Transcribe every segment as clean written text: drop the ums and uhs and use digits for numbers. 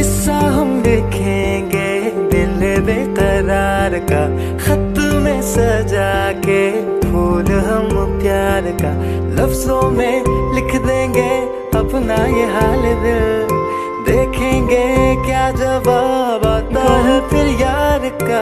किस्सा हम लिखेंगे दिल बेकरार का, खत में सजा के फूल हम प्यार का, लफ्जों में लिख देंगे अपना ये हाल दिल, देखेंगे क्या जवाब आता है फिर यार का।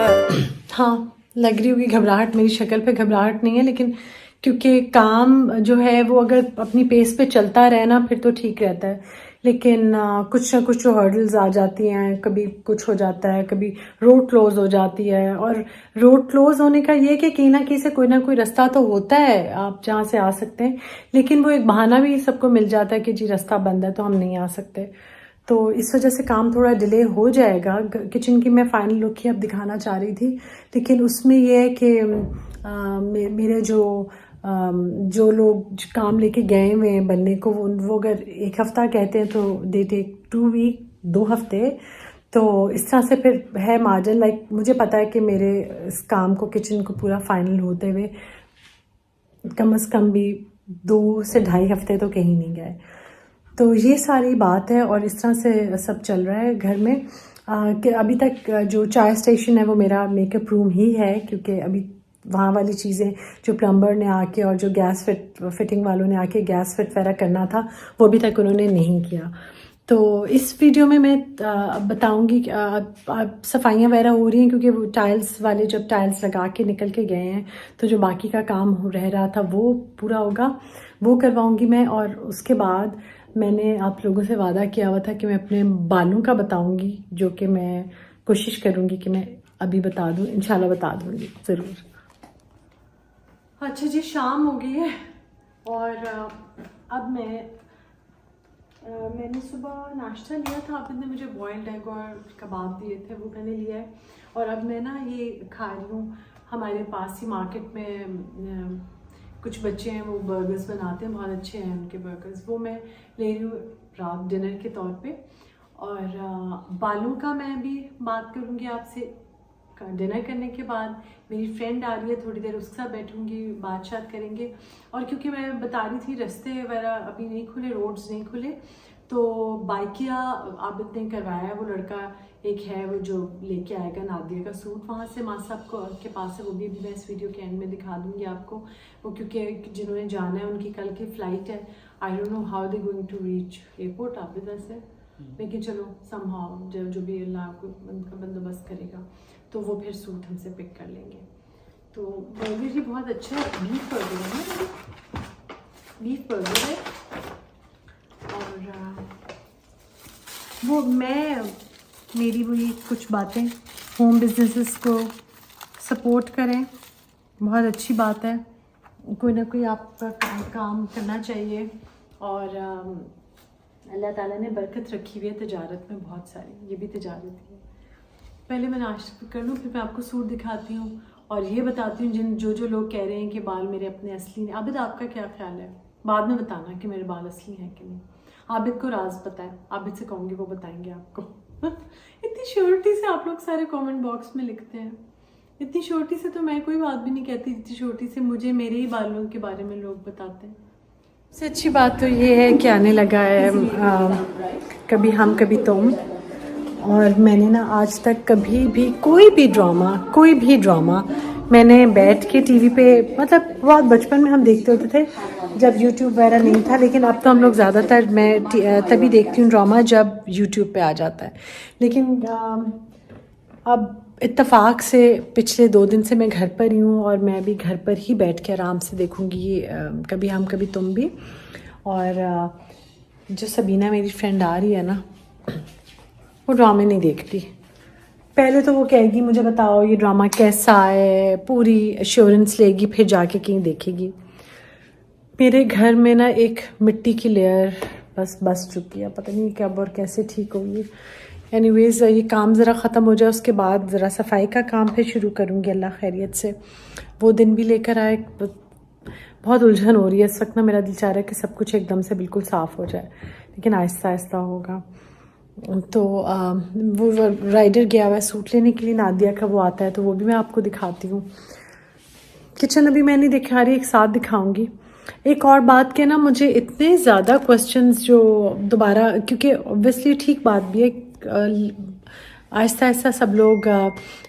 आहिस्ता आहिस्ता सब लोग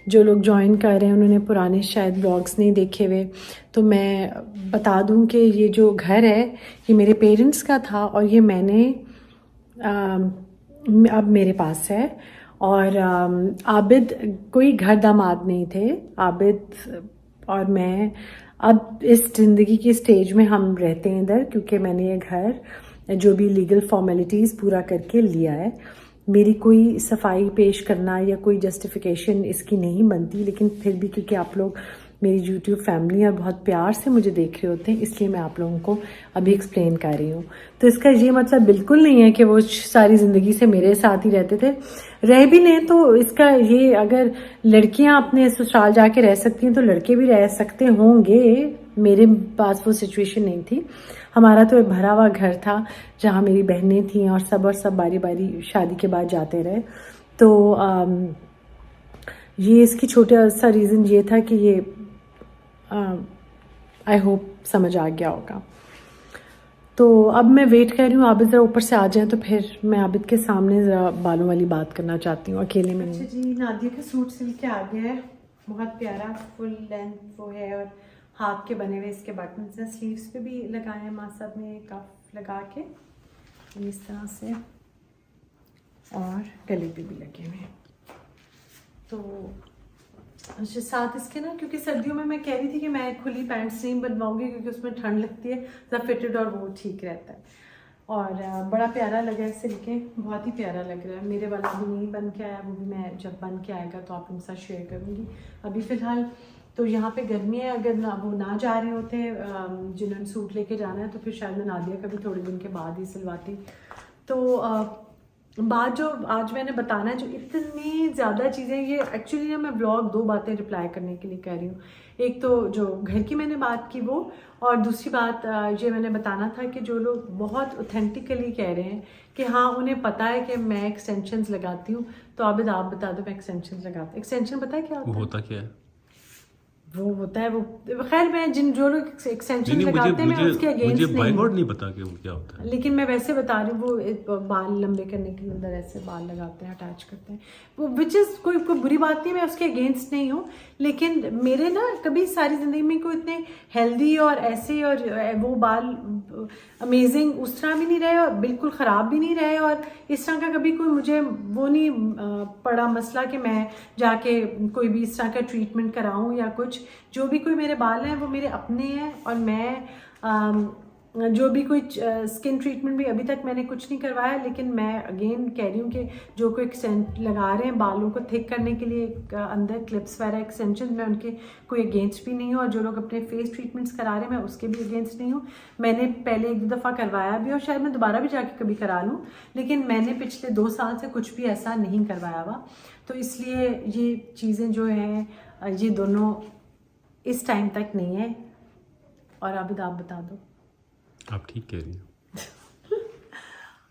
जो लोग ज्वाइन कर रहे हैं उन्होंने पुराने शायद ब्लॉग्स नहीं देखे हुए, तो मैं बता दूं कि ये जो घर है ये मेरे पेरेंट्स का था और ये मैंने अब मेरे पास है। और आबिद कोई घर दामाद नहीं थे, आबिद और मैं अब इस ज़िंदगी के स्टेज में हम रहते हैं इधर, क्योंकि मैंने ये घर जो भी लीगल फॉर्मेलिटीज़ पूरा करके लिया है। मेरी कोई सफाई पेश करना या कोई जस्टिफिकेशन इसकी नहीं बनती, लेकिन फिर भी क्योंकि आप लोग मेरी यूट्यूब फैमिली और बहुत प्यार से मुझे देख रहे होते हैं, इसलिए मैं आप लोगों को अभी एक्सप्लेन कर रही हूँ। तो इसका ये मतलब बिल्कुल नहीं है कि वो सारी ज़िंदगी से मेरे साथ ही रहते थे, रह भी लें तो इसका ये, अगर लड़कियां अपने ससुराल जाके रह सकती हैं तो लड़के भी रह सकते होंगे। मेरे पास वो सिचुएशन नहीं थी, हमारा तो एक भरा हुआ घर था जहाँ मेरी बहनें थीं और सब बारी बारी शादी के बाद जाते रहे। तो ये इसकी छोटा सा रीज़न ये था कि ये आई होप समझ आ गया होगा। तो अब मैं वेट कर रही हूँ आबिद ज़रा ऊपर से आ जाए, तो फिर मैं आबिद के सामने ज़रा बालों वाली बात करना चाहती हूँ अकेले में। अच्छा जी, नादिया का सूट सिल के आ गया है, बहुत प्यारा फुल लेंथ वो है और हाथ के बने हुए इसके बटन्स हैं, स्लीव्स पे भी लगाए हैं माँ साहब ने कफ लगा के इस तरह से, और गले पे भी लगे हुए हैं। तो अच्छा साथ इसके ना, क्योंकि सर्दियों में मैं कह रही थी कि मैं खुली पैंट्स नहीं बनवाऊंगी क्योंकि उसमें ठंड लगती है, ज़रा फिटेड और वो ठीक रहता है। और बड़ा प्यारा लगा है सिल के, बहुत ही प्यारा लग रहा है। मेरे वाला भी नहीं बन के आया, वो भी मैं जब बन के आएगा तो आप उनके साथ शेयर करूँगी। अभी फ़िलहाल तो यहाँ पे गर्मी है, अगर ना वो ना जा रहे होते जिन्होंने सूट लेके जाना है तो फिर शायद मैं नादिया का भी थोड़े दिन के बाद ही सिलवाती। तो बात जो आज मैंने बताना है, जो इतनी ज़्यादा चीज़ें, ये एक्चुअली ना मैं व्लॉग 2 बातें रिप्लाई करने के लिए कह रही हूँ। एक तो जो घर की मैंने बात की वो, और दूसरी बात ये मैंने बताना था कि जो लोग बहुत ऑथेंटिकली कह रहे हैं कि हाँ उन्हें पता है कि मैं एक्सटेंशंस लगाती हूँ, तो आबिद आप बता दो मैं एक्सटेंशंस लगाती हूँ। एक्सटेंशन पता है क्या होता है? क्या है वो होता है वो, खैर मैं जो लोग एक्सटेंशन लगाते हैं मैं उसके अगेंस्ट नहीं, बाय गॉड नहीं पता कि वो क्या होता है, लेकिन मैं वैसे बता रही हूँ वो बाल लंबे करने के अंदर ऐसे बाल लगाते हैं, अटैच करते हैं वो, विच इज़ कोई बुरी बात नहीं, मैं उसके अगेंस्ट नहीं हूँ। लेकिन मेरे ना कभी सारी ज़िंदगी में कोई इतने हेल्दी और ऐसे और वो बाल अमेजिंग उस तरह भी नहीं रहे और बिल्कुल ख़राब भी नहीं रहे, और इस तरह का कभी कोई मुझे वो नहीं पड़ा मसला कि मैं जाके कोई भी इस तरह का ट्रीटमेंट कराऊं या कुछ। जो भी कोई मेरे बाल हैं वो मेरे अपने हैं, और मैं जो भी कोई स्किन ट्रीटमेंट भी अभी तक मैंने कुछ नहीं करवाया। लेकिन मैं अगेन कह रही हूँ कि जो कोई एक्सटेंट लगा रहे हैं बालों को थिक करने के लिए अंदर क्लिप्स वगैरह एक्सटेंशन, मैं उनके कोई अगेंस्ट भी नहीं हूँ, और जो लोग अपने फेस ट्रीटमेंट्स करा रहे हैं मैं उसके भी अगेंस्ट नहीं हूँ। मैंने पहले 1-2 दफ़ा करवाया भी और शायद मैं दोबारा भी जाके कभी करा लूँ, लेकिन मैंने पिछले 2 साल से कुछ भी ऐसा नहीं करवाया हुआ। तो इसलिए ये चीज़ें जो हैं ये दोनों इस टाइम तक नहीं है। और आबिद आप बता दो। आप ठीक कह रही हैं।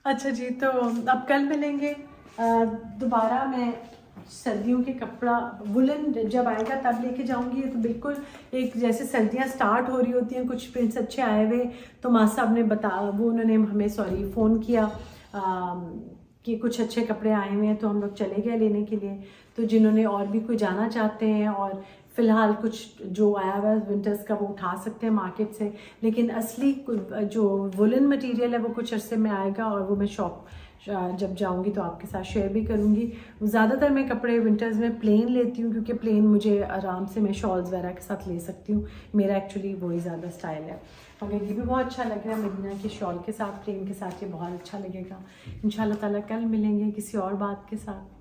अच्छा जी, तो अब कल मिलेंगे दोबारा। मैं सर्दियों के कपड़ा वुलन जब आएगा तब लेके जाऊंगी। तो बिल्कुल एक जैसे सर्दियां स्टार्ट हो रही होती हैं, कुछ प्रिंट्स अच्छे आए हुए, तो माँ साहब ने उन्होंने हमें फ़ोन किया कि कुछ अच्छे कपड़े आए हुए हैं, तो हम लोग चले गए लेने के लिए। तो जिन्होंने और भी कोई जाना चाहते हैं और फ़िलहाल कुछ जो आया हुआ है विंटर्स का वो उठा सकते हैं मार्केट से, लेकिन असली जो वुलन मटेरियल है वो कुछ अरसे में आएगा, और वो मैं शॉप जब जाऊंगी तो आपके साथ शेयर भी करूंगी। ज़्यादातर मैं कपड़े विंटर्स में प्लेन लेती हूँ, क्योंकि प्लेन मुझे आराम से मैं शॉल्स वगैरह के साथ ले सकती हूँ, मेरा एक्चुअली वही ज़्यादा स्टाइल है। मगर ये भी बहुत अच्छा लग रहा है मदीना की शॉल के साथ, प्लेन के साथ, ये बहुत अच्छा लगेगा। इंशाल्लाह ताला कल मिलेंगे किसी और बात के साथ।